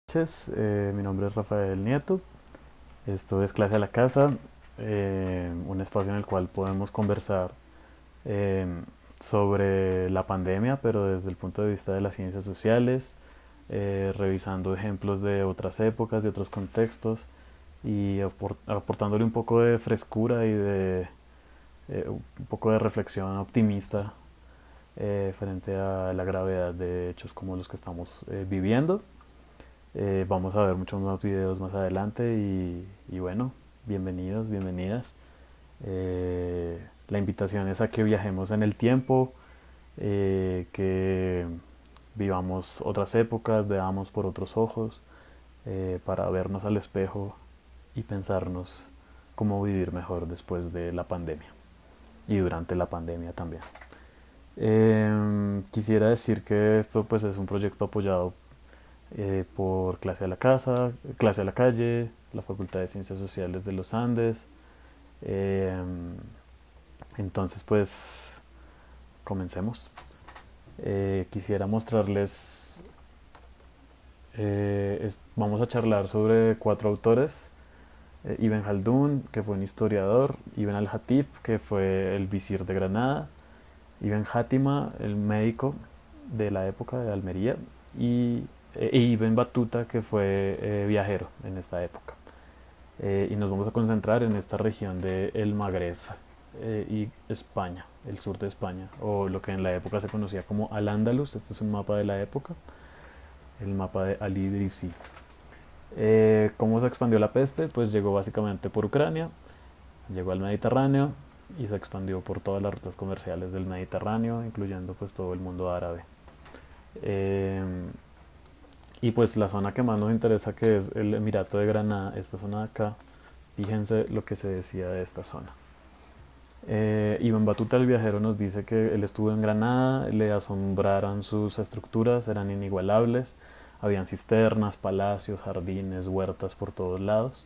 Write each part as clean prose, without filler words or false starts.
Noches, mi nombre es Rafael Nieto. Esto es Clase a la Casa, un espacio en el cual podemos conversar eh, sobre la pandemia, pero desde el punto de vista de las ciencias sociales, revisando ejemplos de otras épocas, de otros contextos y aportándole un poco de frescura y de un poco de reflexión optimista frente a la gravedad de hechos como los que estamos viviendo. Vamos a ver muchos más videos más adelante y bueno, bienvenidos, bienvenidas. La invitación es a que viajemos en el tiempo, que vivamos otras épocas, veamos por otros ojos, para vernos al espejo y pensarnos cómo vivir mejor después de la pandemia y durante la pandemia también. Quisiera decir que esto pues es un proyecto apoyado por Clase a la Casa, Clase a la Calle, la Facultad de Ciencias Sociales de los Andes. Eh, entonces, pues, comencemos. Quisiera mostrarles, vamos a charlar sobre cuatro autores. Ibn Khaldun, que fue un historiador, Ibn al-Hatib, que fue el visir de Granada, Ibn Hátima, el médico de la época de Almería, y Ibn Battuta, que fue viajero en esta época. Y nos vamos a concentrar en esta región del Magreb y España, el sur de España, o lo que en la época se conocía como Al-Ándalus. Este es un mapa de la época, el mapa de Al-Idrisi. ¿Cómo se expandió la peste? Pues llegó básicamente por Ucrania, llegó al Mediterráneo y se expandió por todas las rutas comerciales del Mediterráneo, incluyendo pues todo el mundo árabe. Eh, y pues la zona que más nos interesa, que es el Emirato de Granada, esta zona de acá, fíjense lo que se decía de esta zona. Ibn Battuta el viajero nos dice que él estuvo en Granada, le asombraron sus estructuras, eran inigualables, habían cisternas, palacios, jardines, huertas por todos lados,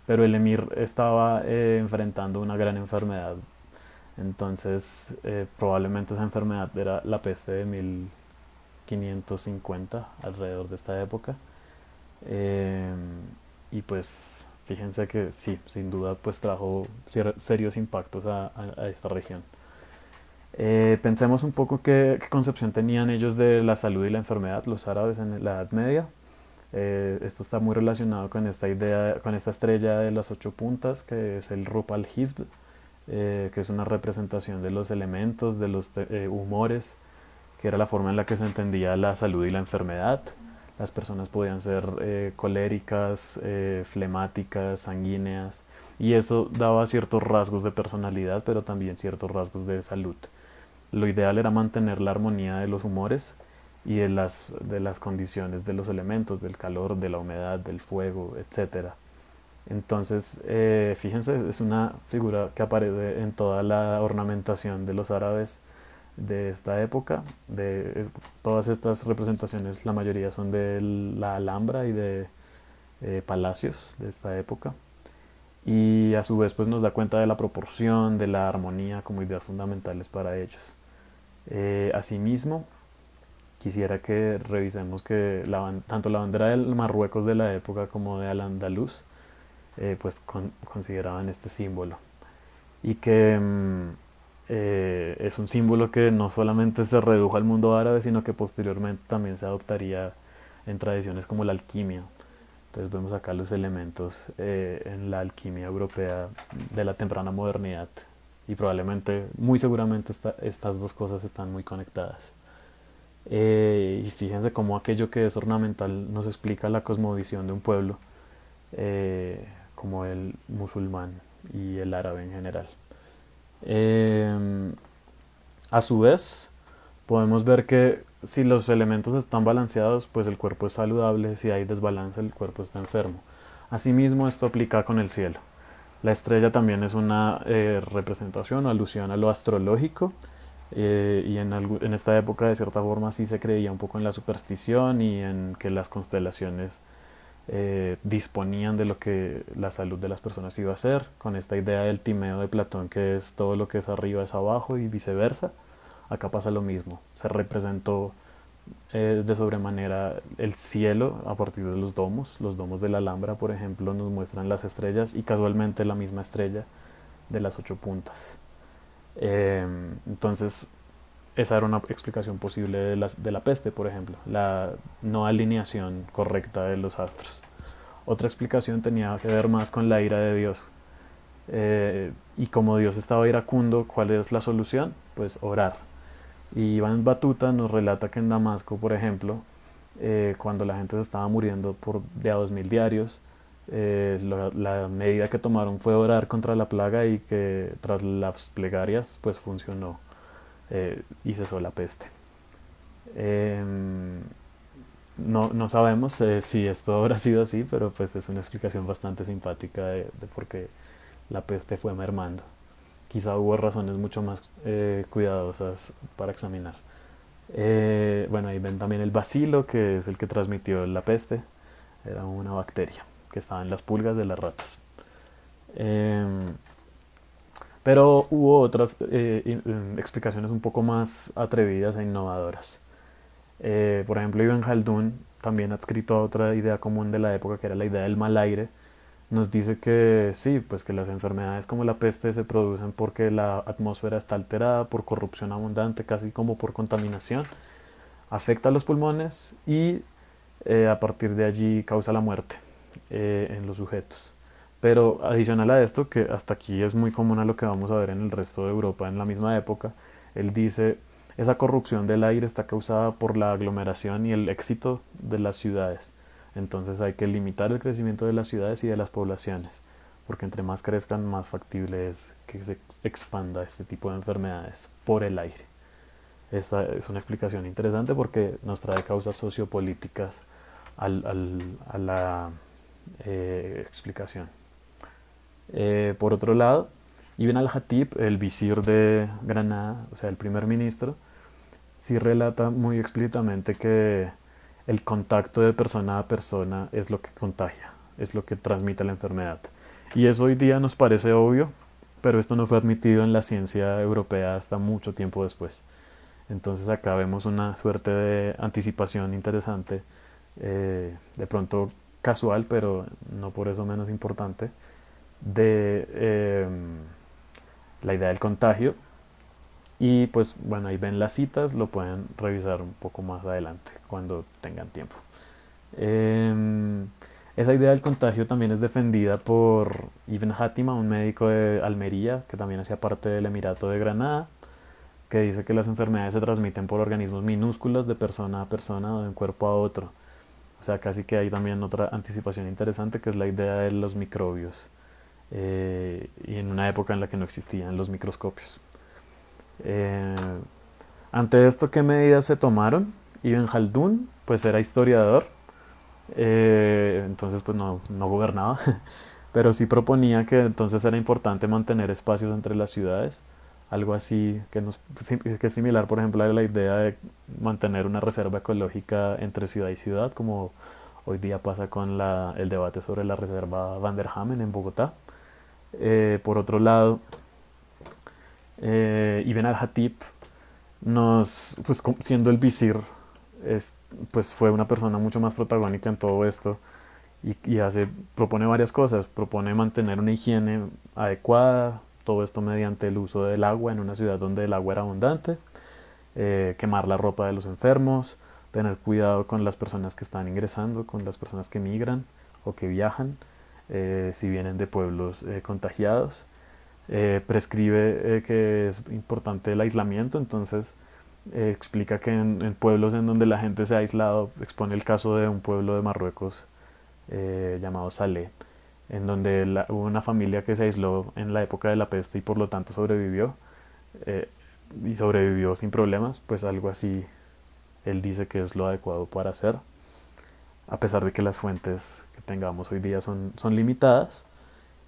pero el emir estaba enfrentando una gran enfermedad. Entonces probablemente esa enfermedad era la peste de 1550, alrededor de esta época. Eh, y pues fíjense que sí, sin duda pues trajo serios impactos a esta región. Pensemos un poco qué concepción tenían ellos de la salud y la enfermedad, los árabes en la Edad Media. Esto está muy relacionado con esta idea, con esta estrella de las ocho puntas, que es el Rup al-Hizb, que es una representación de los elementos, de los humores, que era la forma en la que se entendía la salud y la enfermedad. Las personas podían ser coléricas, flemáticas, sanguíneas, y eso daba ciertos rasgos de personalidad, pero también ciertos rasgos de salud. Lo ideal era mantener la armonía de los humores y de las condiciones de los elementos, del calor, de la humedad, del fuego, etcétera. Entonces, fíjense, es una figura que aparece en toda la ornamentación de los árabes de esta época. Todas estas representaciones, la mayoría son de la Alhambra y de palacios de esta época. Y a su vez pues nos da cuenta de la proporción, de la armonía como ideas fundamentales para ellos. Asimismo, quisiera que revisemos que tanto la bandera del Marruecos de la época como de Al-Andalus pues consideraban este símbolo y que es un símbolo que no solamente se redujo al mundo árabe, sino que posteriormente también se adoptaría en tradiciones como la alquimia. Entonces vemos acá los elementos en la alquimia europea de la temprana modernidad y probablemente, muy seguramente estas dos cosas están muy conectadas. Y fíjense cómo aquello que es ornamental nos explica la cosmovisión de un pueblo, como el musulmán y el árabe en general. Eh, a su vez, podemos ver que si los elementos están balanceados, pues el cuerpo es saludable; si hay desbalance, el cuerpo está enfermo. Asimismo, esto aplica con el cielo. La estrella también es una representación o alusión a lo astrológico, y en esta época de cierta forma sí se creía un poco en la superstición y en que las constelaciones disponían de lo que la salud de las personas iba a ser, con esta idea del Timeo de Platón, que es todo lo que es arriba es abajo y viceversa. Acá pasa lo mismo, se representó de sobremanera el cielo a partir de los domos de la Alhambra, por ejemplo, nos muestran las estrellas y casualmente la misma estrella de las ocho puntas. Entonces, esa era una explicación posible de la peste, por ejemplo, la no alineación correcta de los astros. Otra explicación tenía que ver más con la ira de Dios. Y como Dios estaba iracundo, ¿cuál es la solución? Pues orar. Y Iván Batuta nos relata que en Damasco, por ejemplo, cuando la gente se estaba muriendo por de a 2000 diarios, la medida que tomaron fue orar contra la plaga y que tras las plegarias pues funcionó y cesó la peste. Eh, no sabemos si esto habrá sido así, pero pues es una explicación bastante simpática de por qué la peste fue mermando. Quizá hubo razones mucho más cuidadosas para examinar. Bueno, ahí ven también el bacilo, que es el que transmitió la peste. Era una bacteria que estaba en las pulgas de las ratas. Eh, pero hubo otras explicaciones un poco más atrevidas e innovadoras. Por ejemplo, Ibn Khaldun, también adscrito a otra idea común de la época, que era la idea del mal aire, nos dice que sí, pues que las enfermedades como la peste se producen porque la atmósfera está alterada por corrupción abundante, casi como por contaminación, afecta a los pulmones y a partir de allí causa la muerte en los sujetos. Pero adicional a esto, que hasta aquí es muy común a lo que vamos a ver en el resto de Europa en la misma época, él dice, esa corrupción del aire está causada por la aglomeración y el éxito de las ciudades. Entonces hay que limitar el crecimiento de las ciudades y de las poblaciones, porque entre más crezcan, más factible es que se expanda este tipo de enfermedades por el aire. Esta es una explicación interesante porque nos trae causas sociopolíticas a la explicación. Por otro lado, Ibn al-Hatib, el visir de Granada, o sea, el primer ministro, sí relata muy explícitamente que el contacto de persona a persona es lo que contagia, es lo que transmite la enfermedad. Y eso hoy día nos parece obvio, pero esto no fue admitido en la ciencia europea hasta mucho tiempo después. Entonces acá vemos una suerte de anticipación interesante, de pronto casual, pero no por eso menos importante, de la idea del contagio. Y pues bueno, ahí ven las citas, lo pueden revisar un poco más adelante cuando tengan tiempo. Eh, Esa idea del contagio también es defendida por Ibn Hátima, un médico de Almería que también hacía parte del Emirato de Granada, que dice que las enfermedades se transmiten por organismos minúsculos de persona a persona o de un cuerpo a otro. O sea, casi que hay también otra anticipación interesante que es la idea de los microbios. Y en una época en la que no existían los microscopios. Eh, Ante esto, ¿qué medidas se tomaron? Ibn Khaldun, pues era historiador, entonces pues no gobernaba, pero sí proponía que entonces era importante mantener espacios entre las ciudades, algo así que es similar, por ejemplo, a la idea de mantener una reserva ecológica entre ciudad y ciudad, como hoy día pasa con el debate sobre la reserva Van der Hamen en Bogotá. Por otro lado, Ibn al-Hatib pues siendo el visir, pues fue una persona mucho más protagónica en todo esto y propone varias cosas, propone mantener una higiene adecuada, todo esto mediante el uso del agua en una ciudad donde el agua era abundante, quemar la ropa de los enfermos, tener cuidado con las personas que están ingresando, con las personas que migran o que viajan, si vienen de pueblos contagiados. Prescribe que es importante el aislamiento, entonces explica que en pueblos en donde la gente se ha aislado, expone el caso de un pueblo de Marruecos llamado Salé, en donde hubo una familia que se aisló en la época de la peste y por lo tanto sobrevivió, eh, y sobrevivió sin problemas, pues algo así él dice que es lo adecuado para hacer, a pesar de que las fuentes que tengamos hoy día son limitadas.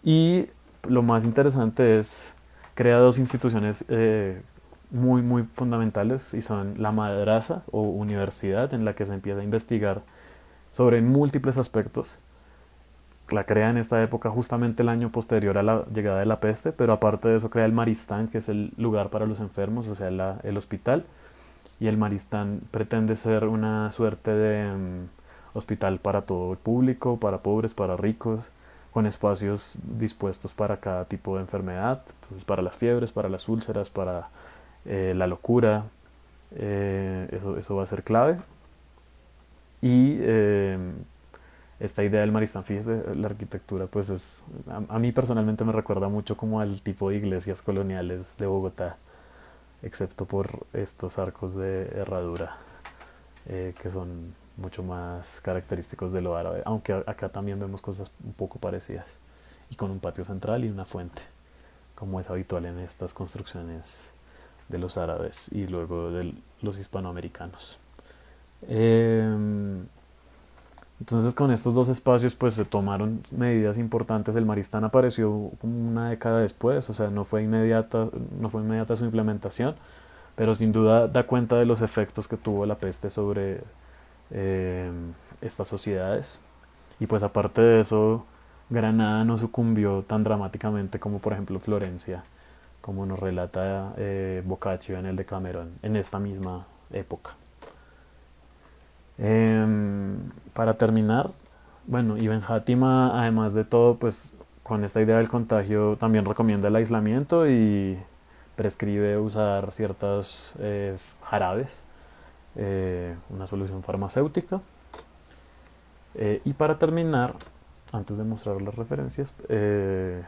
Y lo más interesante es crear dos instituciones muy fundamentales y son la madrasa o universidad en la que se empieza a investigar sobre múltiples aspectos. La crea en esta época justamente el año posterior a la llegada de la peste, pero aparte de eso crea el Maristán, que es el lugar para los enfermos, o sea, el hospital, y el Maristán pretende ser una suerte de hospital para todo el público, para pobres, para ricos, con espacios dispuestos para cada tipo de enfermedad, entonces para las fiebres, para las úlceras, para la locura, eso va a ser clave. Y esta idea del Maristán, fíjese, la arquitectura, pues a mí personalmente me recuerda mucho como al tipo de iglesias coloniales de Bogotá, excepto por estos arcos de herradura, que son mucho más característicos de lo árabe, aunque acá también vemos cosas un poco parecidas, y con un patio central y una fuente, como es habitual en estas construcciones de los árabes y luego de los hispanoamericanos. Eh, entonces con estos dos espacios pues se tomaron medidas importantes. El Maristán apareció como una década después, o sea, no fue inmediata su implementación, pero sin duda da cuenta de los efectos que tuvo la peste sobre eh, estas sociedades. Y pues aparte de eso, Granada no sucumbió tan dramáticamente como por ejemplo Florencia, como nos relata Boccaccio en el Decamerón, en esta misma época. Para terminar, bueno, Ibn Hátima, además de todo, pues con esta idea del contagio, también recomienda el aislamiento y prescribe usar ciertas jarabes, una solución farmacéutica. Y para terminar, antes de mostrar las referencias,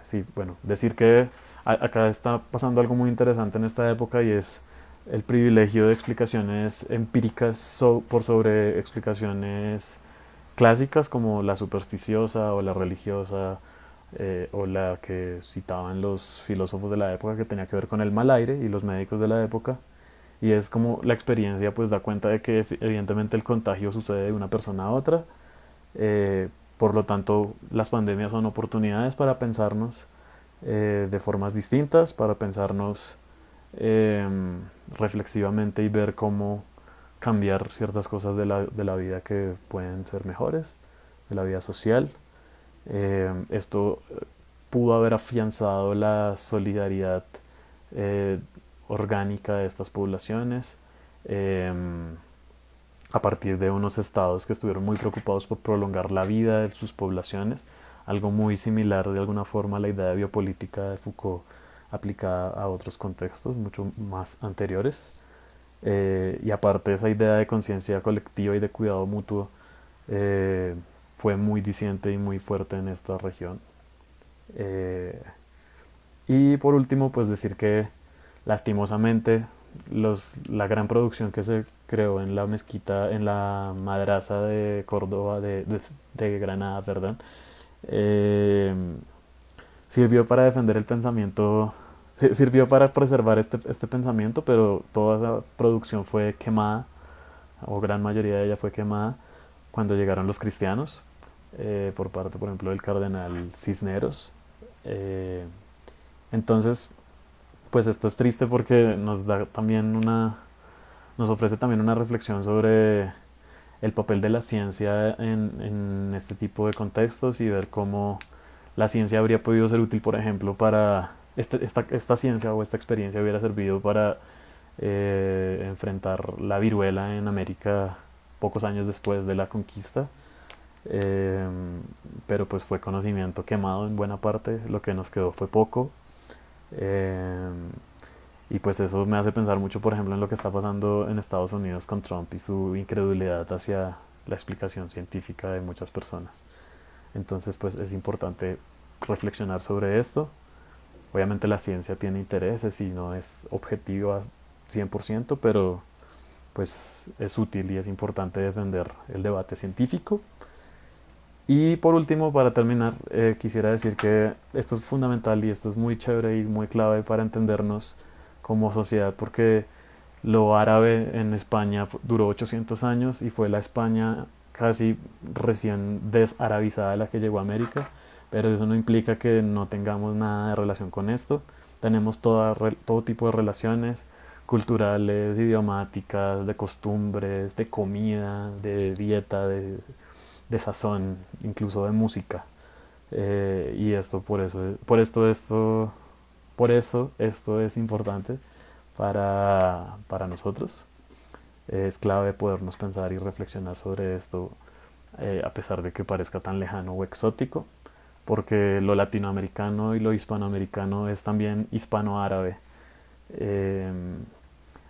sí, bueno, decir que acá está pasando algo muy interesante en esta época y es el privilegio de explicaciones empíricas por sobre explicaciones clásicas como la supersticiosa o la religiosa, o la que citaban los filósofos de la época, que tenía que ver con el mal aire, y los médicos de la época. Y es como la experiencia pues da cuenta de que evidentemente el contagio sucede de una persona a otra, eh, por lo tanto las pandemias son oportunidades para pensarnos de formas distintas, para pensarnos eh, reflexivamente y ver cómo cambiar ciertas cosas de la vida que pueden ser mejores, de la vida social. Esto pudo haber afianzado la solidaridad eh, orgánica de estas poblaciones, eh, a partir de unos estados que estuvieron muy preocupados por prolongar la vida de sus poblaciones, algo muy similar de alguna forma a la idea de biopolítica de Foucault aplicada a otros contextos mucho más anteriores. Y aparte esa idea de conciencia colectiva y de cuidado mutuo eh, fue muy diciente y muy fuerte en esta región. Eh, y por último, pues decir que lastimosamente la gran producción que se creó en la mezquita, en la madraza de Córdoba, de Granada, perdón, eh, sirvió para defender el pensamiento, sirvió para preservar este pensamiento, pero toda esa producción fue quemada, o gran mayoría de ella fue quemada, cuando llegaron los cristianos, por parte, por ejemplo, del cardenal Cisneros. Eh, entonces, pues esto es triste porque nos da también nos ofrece también una reflexión sobre el papel de la ciencia en este tipo de contextos y ver cómo la ciencia habría podido ser útil, por ejemplo, para esta ciencia o esta experiencia hubiera servido para enfrentar la viruela en América pocos años después de la conquista. Eh, pero pues fue conocimiento quemado en buena parte, lo que nos quedó fue poco. Eh, y pues eso me hace pensar mucho, por ejemplo, en lo que está pasando en Estados Unidos con Trump y su incredulidad hacia la explicación científica de muchas personas. Entonces, pues es importante reflexionar sobre esto. Obviamente la ciencia tiene intereses y no es objetiva 100%, pero pues es útil y es importante defender el debate científico. Y por último, para terminar, quisiera decir que esto es fundamental y esto es muy chévere y muy clave para entendernos como sociedad, porque lo árabe en España duró 800 años y fue la España casi recién desarabizada la que llegó a América, pero eso no implica que no tengamos nada de relación con esto. Tenemos todo tipo de relaciones culturales, idiomáticas, de costumbres, de comida, de dieta, de sazón, incluso de música. Y esto por eso esto es importante para nosotros. Es clave podernos pensar y reflexionar sobre esto, a pesar de que parezca tan lejano o exótico, porque lo latinoamericano y lo hispanoamericano es también hispano-árabe. Eh,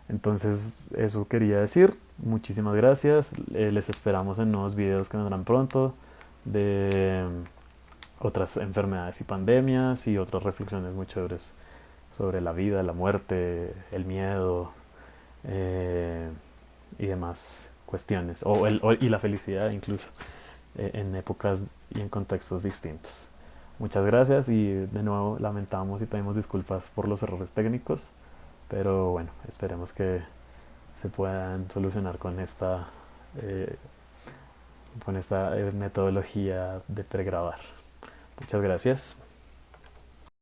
entonces, eso quería decir. Muchísimas gracias. Les esperamos en nuevos videos que vendrán pronto de otras enfermedades y pandemias y otras reflexiones muy chéveres sobre la vida, la muerte, el miedo, eh, y demás cuestiones, y la felicidad incluso, en épocas y en contextos distintos. Muchas gracias y de nuevo lamentamos y pedimos disculpas por los errores técnicos, pero bueno, esperemos que se puedan solucionar eh, con esta metodología de pregrabar. Muchas gracias.